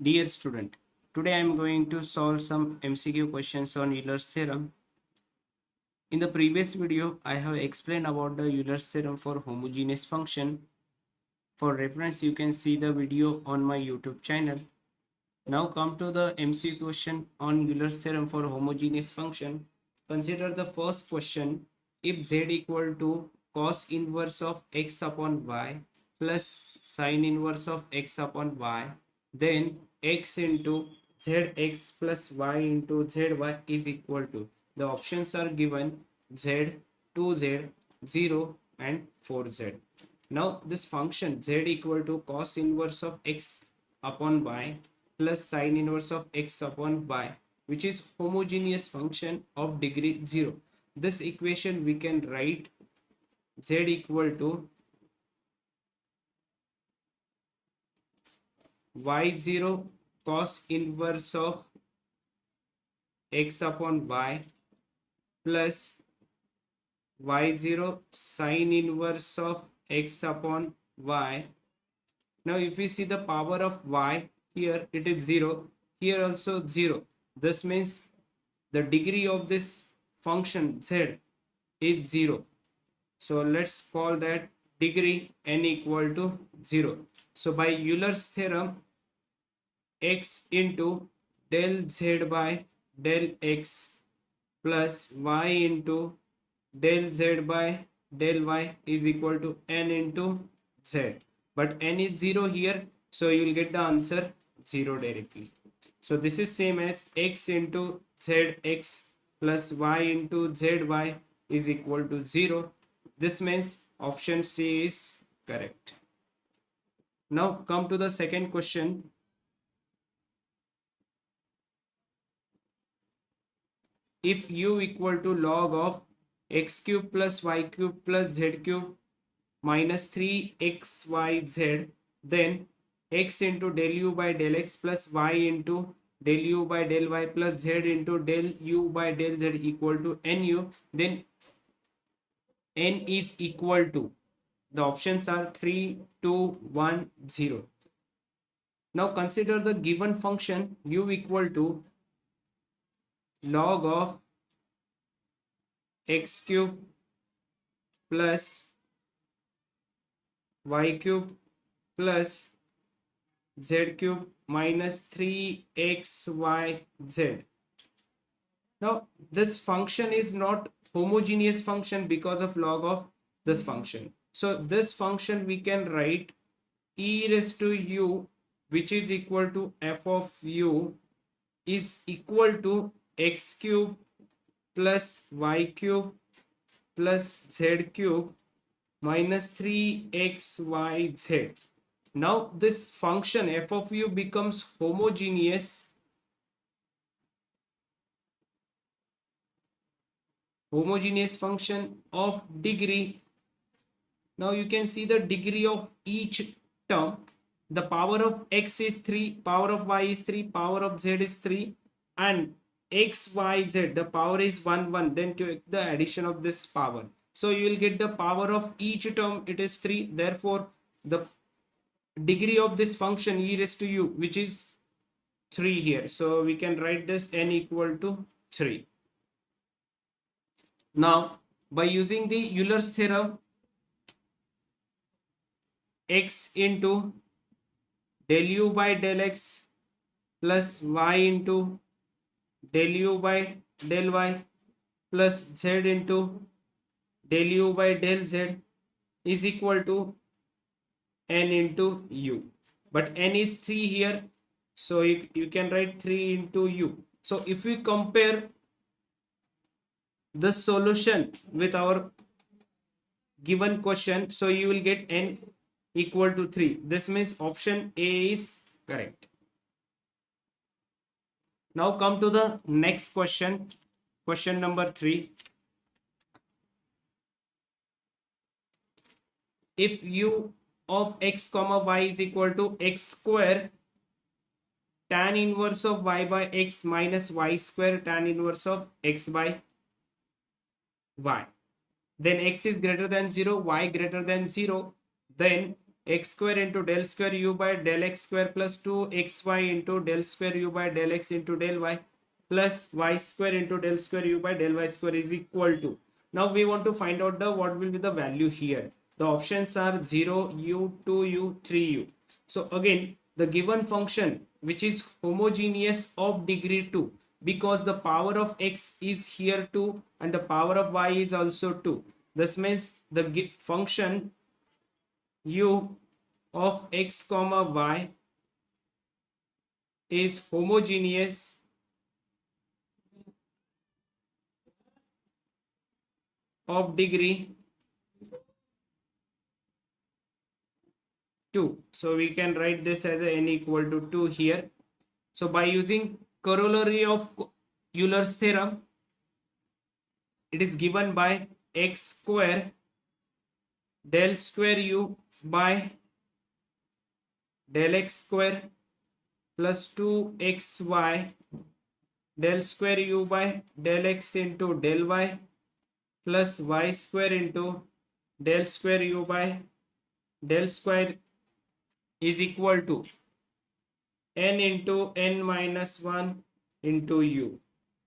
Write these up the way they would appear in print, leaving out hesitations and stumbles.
Dear student, today I am going to solve some MCQ questions on Euler's theorem. In the previous video, I have explained about the Euler's theorem for homogeneous function. For reference, you can see the video on my YouTube channel. Now come to the MCQ question on Euler's theorem for homogeneous function. Consider the first question. If z equal to cos inverse of x upon y plus sine inverse of x upon y, then x into zx plus y into zy is equal to, the options are given z, 2z, 0 and 4z. Now this function z equal to cos inverse of x upon y plus sine inverse of x upon y, which is homogeneous function of degree 0. This equation we can write z equal to y0 cos inverse of x upon y plus y0 sine inverse of x upon y. Now if we see the power of y, here it is 0, here also 0. This means the degree of this function z is 0. So let's call that degree n equal to 0. So by Euler's theorem, x into del z by del x plus y into del z by del y is equal to n into z. But n is 0 here, so you will get the answer 0 directly. So this is same as x into zx plus y into zy is equal to 0. This means option C is correct. Now come to the second question. If u equal to log of x cube plus y cube plus z cube minus 3xyz, then x into del u by del x plus y into del u by del y plus z into del u by del z equal to nu, then n is equal to, the options are 3, 2, 1, 0. Now consider the given function u equal to log of x cube plus y cube plus z cube minus 3xyz. Now this function is not homogeneous function because of log of this function. So this function we can write e raised to u, which is equal to f of u, is equal to x cube plus y cube plus z cube minus 3xyz. Now this function f of u becomes homogeneous function of degree. Now you can see the degree of each term. The power of x is 3, power of y is 3, power of z is 3, and x, y, z, the power is 1, 1. Then to the addition of this power, so you will get the power of each term, it is 3. Therefore the degree of this function e raised to u, which is 3 here, so we can write this n equal to 3. Now by using the Euler's theorem, x into del u by del x plus y into del u by del y plus z into del u by del z is equal to n into u. But n is 3 here, so you can write 3 into u. So if we compare the solution with our given question, so you will get n equal to 3. This means option A is correct. Now come to the next question, question number 3. If u of x comma y is equal to x square tan inverse of y by x minus y square tan inverse of x by y, then x is greater than 0, y greater than 0, then x square into del square u by del x square plus 2xy into del square u by del x into del y plus y square into del square u by del y square is equal to. Now we want to find out the what will be the value here. The options are 0, u, 2u, 3u. So again, the given function which is homogeneous of degree 2, because the power of x is here 2 and the power of y is also 2. This means the function u of x comma y is homogeneous of degree 2. So we can write this as a n equal to 2 here. So by using corollary of Euler's theorem, it is given by x square del square u by del x square plus 2xy del square u by del x into del y plus y square into del square u by del square is equal to n into n minus 1 into u.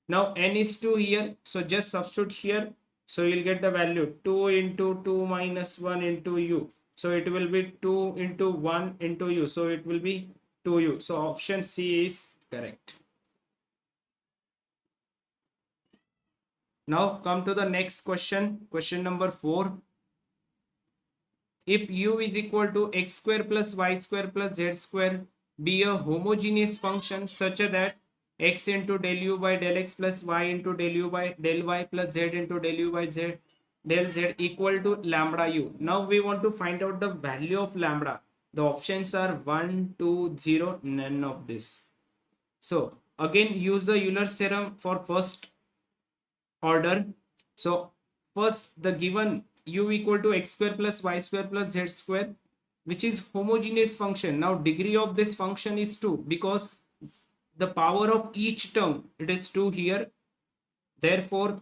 Now n is 2 here, so just substitute here. So you'll get the value 2 into 2 minus 1 into u. So it will be 2 into 1 into u. So it will be 2u. So option C is correct. Now come to the next question. Question number 4. If u is equal to x square plus y square plus z square be a homogeneous function such that x into del u by del x plus y into del u by del y plus z into del u by z del z equal to lambda u. Now we want to find out the value of lambda. The options are 1, 2, 0, none of this. So again use the Euler's theorem for first order. So first the given u equal to x square plus y square plus z square, which is homogeneous function. Now degree of this function is 2 because the power of each term, it is 2 here. Therefore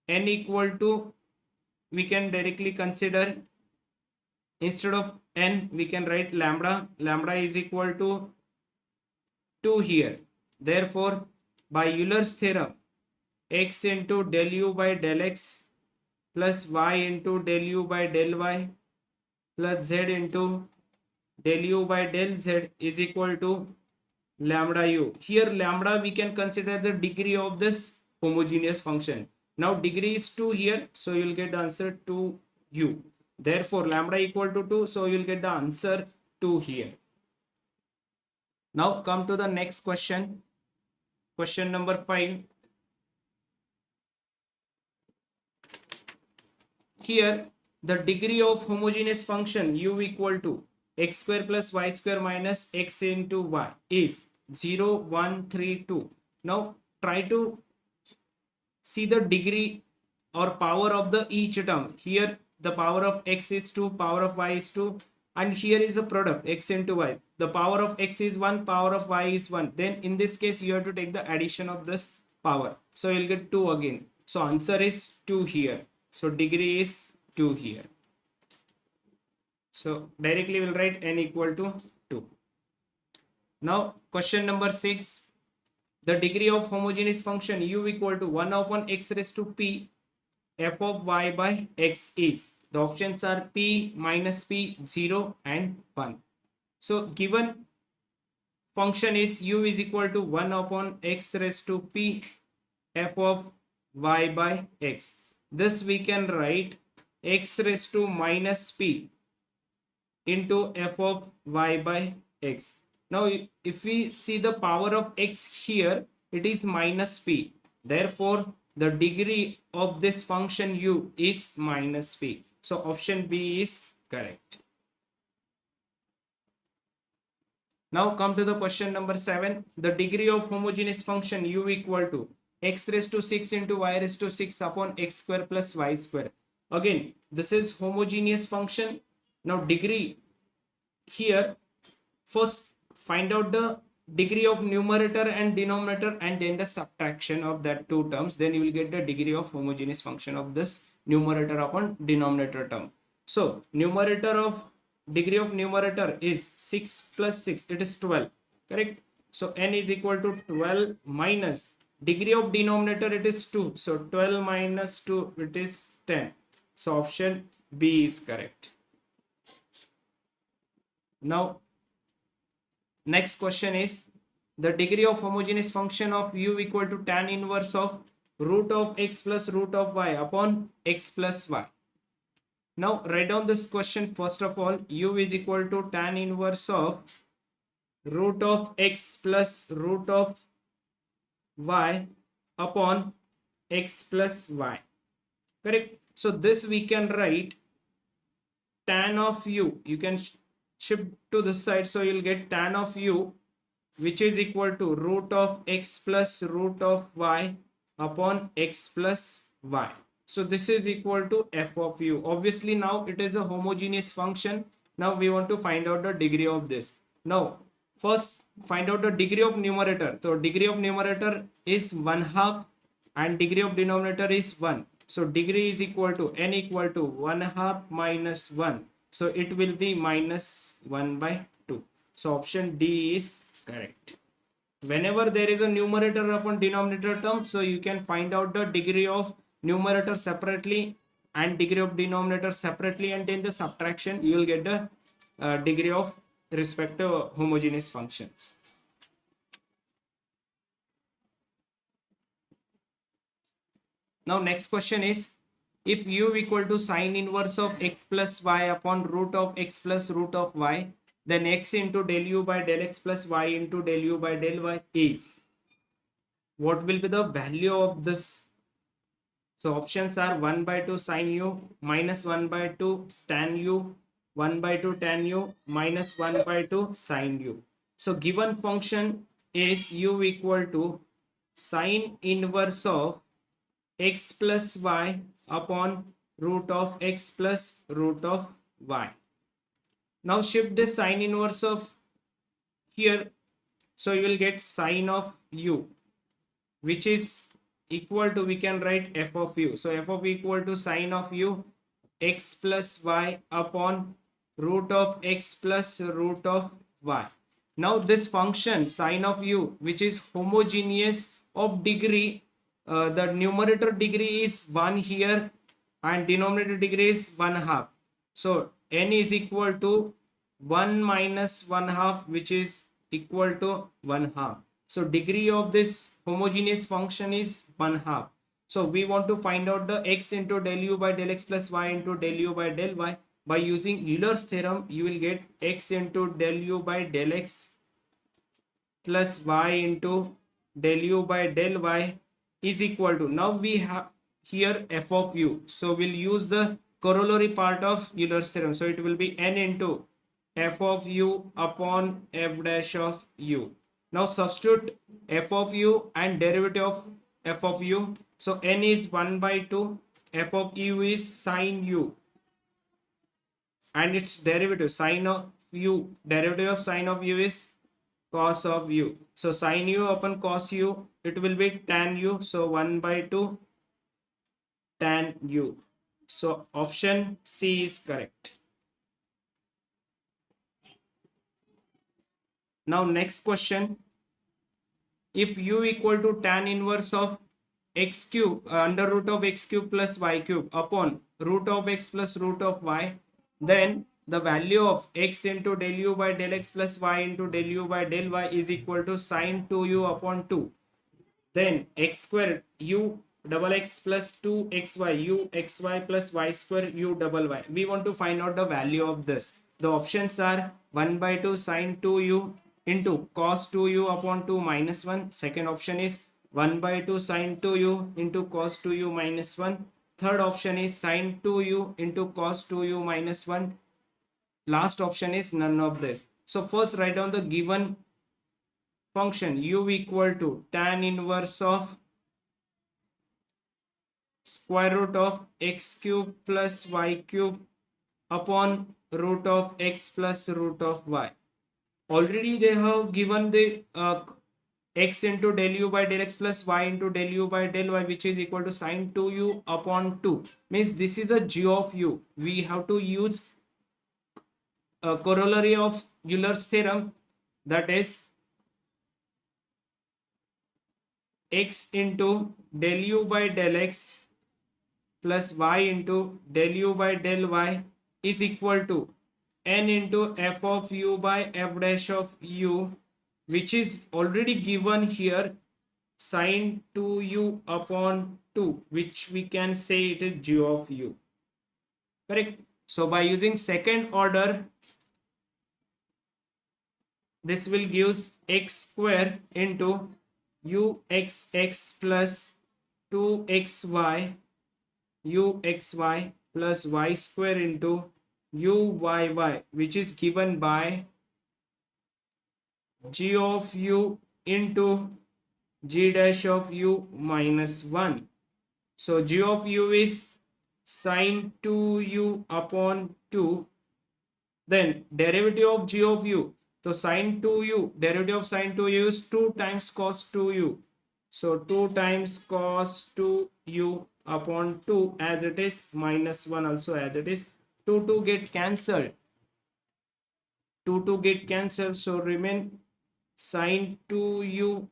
n equal to, we can directly consider, instead of n we can write lambda. Lambda is equal to 2 here. Therefore by Euler's theorem, x into del u by del x plus y into del u by del y plus z into del u by del z is equal to lambda u. Here lambda we can consider the degree of this homogeneous function. Now degree is 2 here, so you will get the answer 2u. Therefore lambda equal to 2, so you will get the answer 2 here. Now come to the next question. Question number 5. Here the degree of homogeneous function u equal to x square plus y square minus x into y is 0, 1, 3, 2. Now try to see the degree or power of the each term. Here the power of x is 2, power of y is 2, and here is a product x into y. The power of x is 1, power of y is 1. Then in this case you have to take the addition of this power. So you'll get 2 again. So answer is 2 here. So degree is 2 here. So directly we'll write n equal to 2. Now question number 6. The degree of homogeneous function u equal to 1 upon x raised to p f of y by x is. The options are p, minus p, 0 and 1. So given function is u is equal to 1 upon x raised to p f of y by x. This we can write x raised to minus p into f of y by x. Now if we see the power of x here, it is minus p. Therefore the degree of this function u is minus p. So option B is correct. Now come to the question number 7. The degree of homogeneous function u equal to x raised to 6 into y raised to 6 upon x square plus y square. Again this is homogeneous function. Now degree here, first find out the degree of numerator and denominator and then the subtraction of that two terms. Then you will get the degree of homogeneous function of this numerator upon denominator term. So numerator of degree of numerator is 6 plus 6, it is 12, correct? So n is equal to 12 minus degree of denominator, it is 2, so 12 minus 2, it is 10. So option B is correct. Now next question is the degree of homogeneous function of u equal to tan inverse of root of x plus root of y upon x plus y. Now write down this question. First of all, u is equal to tan inverse of root of x plus root of y upon x plus y, correct? So this we can write tan of u, you can shift to this side, so you'll get tan of u, which is equal to root of x plus root of y upon x plus y. So this is equal to f of u. Obviously now it is a homogeneous function. Now we want to find out the degree of this. Now first find out the degree of numerator. So degree of numerator is 1/2 and degree of denominator is 1. So degree is equal to n equal to 1/2 minus 1. So it will be minus 1/2. So option D is correct. Whenever there is a numerator upon denominator term, so you can find out the degree of numerator separately and degree of denominator separately, and in the subtraction you will get the degree of respective homogeneous functions. Now next question is, if u equal to sine inverse of x plus y upon root of x plus root of y, then x into del u by del x plus y into del u by del y is, what will be the value of this? So options are 1/2 sine u, minus 1/2 tan u, 1/2 tan u, minus 1/2 sine u. So given function is u equal to sine inverse of x plus y upon root of x plus root of y. Now shift this sine inverse of here, so you will get sine of u, which is equal to, we can write f of u. So f of u equal to sine of u x plus y upon root of x plus root of y. Now this function sine of u, which is homogeneous of degree, the numerator degree is 1 here and denominator degree is 1/2. So n is equal to 1 minus 1/2, which is equal to 1/2. So degree of this homogeneous function is 1/2. So we want to find out the x into del u by del x plus y into del u by del y. By using Euler's theorem, you will get x into del u by del x plus y into del u by del y is equal to, now we have here f of u. So we'll use the corollary part of Euler's theorem. So it will be n into f of u upon f dash of u. Now substitute f of u and derivative of f of u. So n is 1/2, f of u is sine u, and its derivative sine of u, derivative of sine of u is cos of u. So sine u upon cos u, it will be tan u. So 1/2 tan u. So option C is correct. Now next question, if u equal to tan inverse of x cube under root of x cube plus y cube upon root of x plus root of y, then the value of x into del u by del x plus y into del u by del y is equal to sine 2u upon 2. Then x square u double x plus 2xy u xy plus y square u double y. We want to find out the value of this. The options are 1/2 sine 2u into cos 2u upon 2 minus 1. Second option is 1/2 sine 2u into cos 2u minus 1. Third option is sine 2u into cos 2u minus 1. Last option is none of this. So first write down the given function u equal to tan inverse of square root of x cube plus y cube upon root of x plus root of y. Already they have given the x into del u by del x plus y into del u by del y, which is equal to sine 2u upon 2. Means this is a g of u. We have to use a corollary of Euler's theorem, that is x into del u by del x plus y into del u by del y is equal to n into f of u by f dash of u, which is already given here, sine 2u upon 2, which we can say it is g of u. Correct? So by using second order, this will gives x square into uxx plus 2xy uxy plus y square into uyy, which is given by g of u into g dash of u minus 1. So g of u is sine 2u upon 2. Then derivative of g of u. So sine 2u, derivative of sine 2u is 2 times cos 2u. So 2 times cos 2u upon 2 as it is, minus 1 also as it is. 2 get cancelled. 2 get cancelled. So remain sine 2u